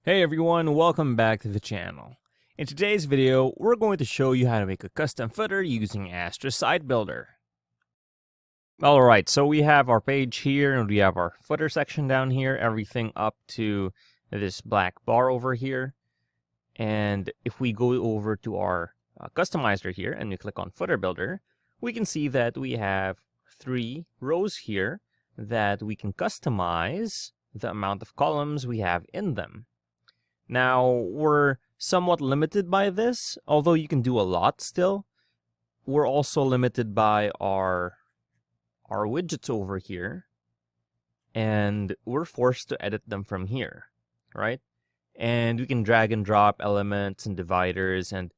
Hey everyone, welcome back to the channel. In today's video, we're going to show you how to make a custom footer using Astra Site Builder. Alright, so we have our page here and we have our footer section down here, everything up to this black bar over here. And if we go over to our customizer here and we click on Footer Builder, we can see that we have 3 rows here that we can customize the amount of columns we have in them. Now, we're somewhat limited by this, although you can do a lot still. We're also limited by our widgets over here, and we're forced to edit them from here, right? And we can drag and drop elements and dividers, and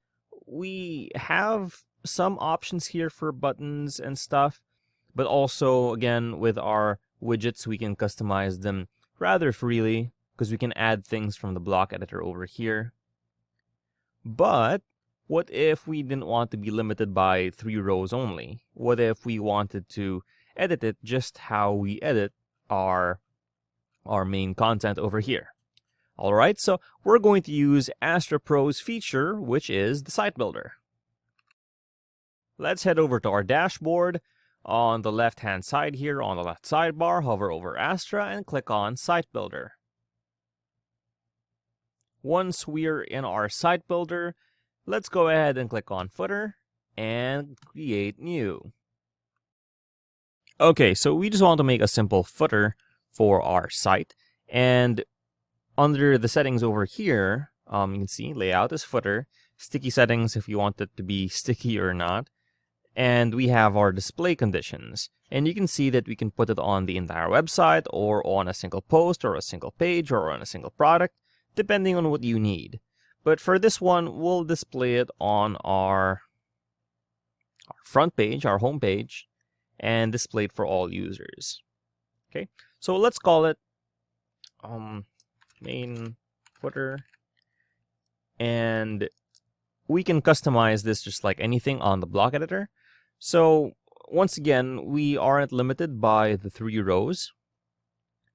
we have some options here for buttons and stuff, but also, again, with our widgets, we can customize them rather freely, because we can add things from the block editor over here. But what if we didn't want to be limited by 3 rows only? What if we wanted to edit it just how we edit our main content over here? Alright, so we're going to use Astra Pro's feature, which is the Site Builder. Let's head over to our dashboard. On the left-hand side here, on the left sidebar, hover over Astra and click on Site Builder. Once we're in our Site Builder, let's go ahead and click on Footer and create new. Okay, so we just want to make a simple footer for our site, and under the settings over here, you can see layout is footer, sticky settings if you want it to be sticky or not, and we have our display conditions. And you can see that we can put it on the entire website or on a single post or a single page or on a single product, depending on what you need. But for this one, we'll display it on our front page, our home page, and display it for all users. Okay, so let's call it main footer, and we can customize this just like anything on the block editor. So once again, we aren't limited by the 3 rows,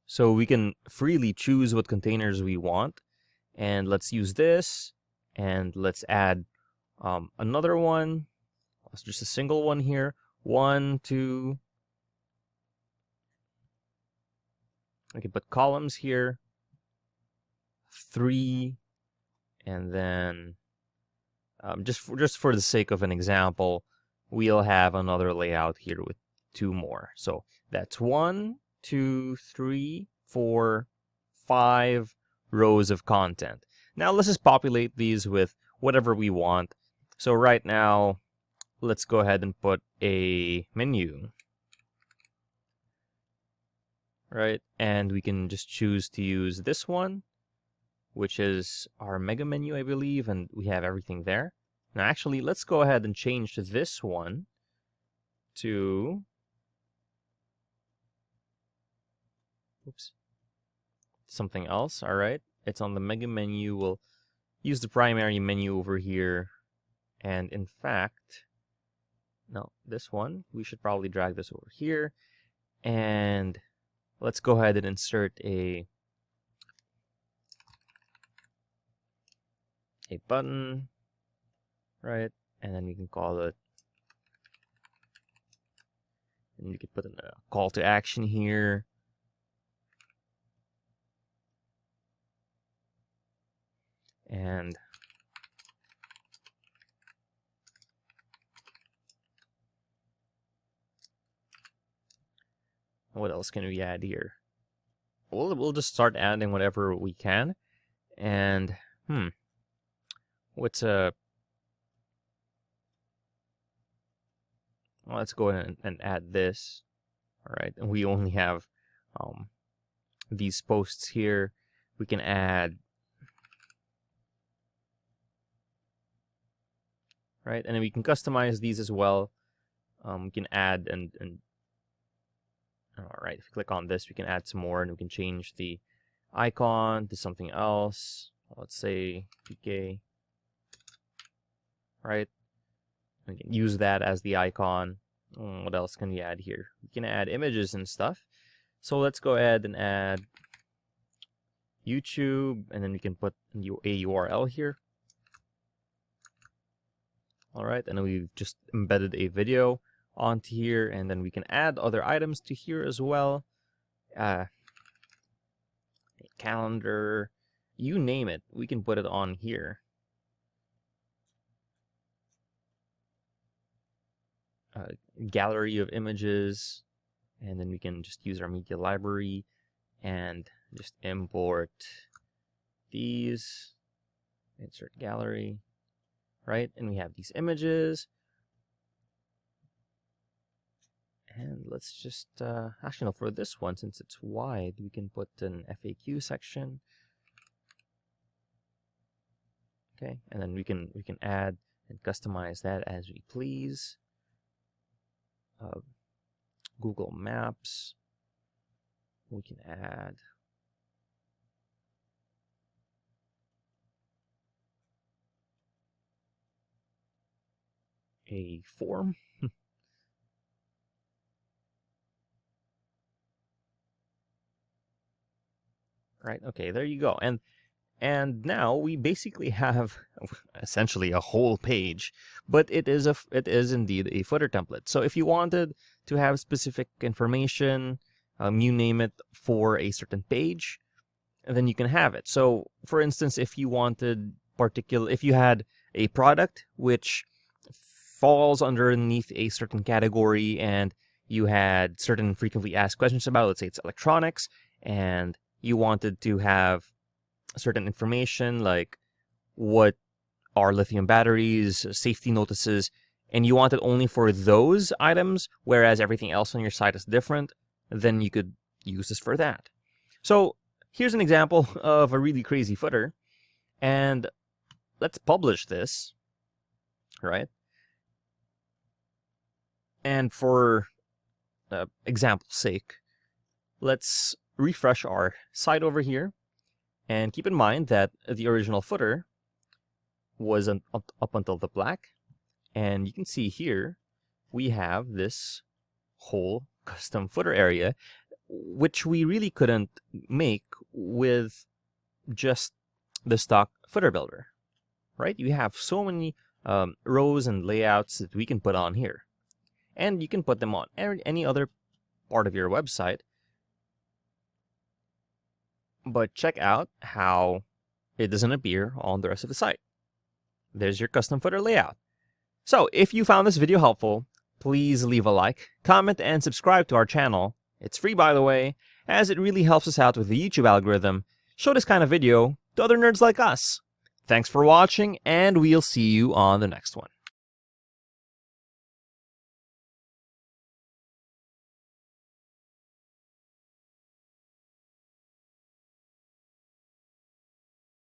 so we can freely choose what containers we want. And let's use this, and let's add another one. It's just a single one here. 1, 2. I can put columns here. 3, and then just for the sake of an example, we'll have another layout here with 2 more. So that's 1, 2, 3, 4, 5 rows of content. Now let's just populate these with whatever we want. So right now, let's go ahead and put a menu. Right, and we can just choose to use this one, which is our mega menu, I believe, and we have everything there. Now actually, let's go ahead and change this one to something else. All right, it's on the mega menu. We'll use the primary menu over here, and in fact, no, this one, we should probably drag this over here, and let's go ahead and insert a button, right? And then we can call it, and we can put in a call to action here. And what else can we add here? We'll just start adding whatever we can. And let's go ahead and add this. All right, and we only have these posts here. We can add, right, and then we can customize these as well. We can add and all right, if you click on this, we can add some more, and we can change the icon to something else. Let's say PK. Right? We can use that as the icon. What else can we add here? We can add images and stuff. So let's go ahead and add YouTube, and then we can put a URL here. All right, and then we've just embedded a video onto here, and then we can add other items to here as well. A calendar, you name it, we can put it on here. Gallery of images, and then we can just use our media library and just import these, insert gallery, right? And we have these images. And let's just, actually no, for this one, since it's wide, we can put an FAQ section. Okay, and then we can add and customize that as we please. Google Maps, we can add a form. Right, okay, there you go. And now we basically have essentially a whole page, but it is indeed a footer template. So if you wanted to have specific information, you name it, for a certain page, then you can have it. So for instance, if you had a product which falls underneath a certain category and you had certain frequently asked questions about, let's say it's electronics, and you wanted to have certain information like what are lithium batteries, safety notices, and you want it only for those items, whereas everything else on your site is different, then you could use this for that. So here's an example of a really crazy footer, and let's publish this, right? And for example's sake, let's refresh our site over here. And keep in mind that the original footer was up until the black. And you can see here, we have this whole custom footer area, which we really couldn't make with just the stock footer builder, right? You have so many rows and layouts that we can put on here. And you can put them on any other part of your website. But check out how it doesn't appear on the rest of the site. There's your custom footer layout. So if you found this video helpful, please leave a like, comment, and subscribe to our channel. It's free, by the way, as it really helps us out with the YouTube algorithm. Show this kind of video to other nerds like us. Thanks for watching, and we'll see you on the next one.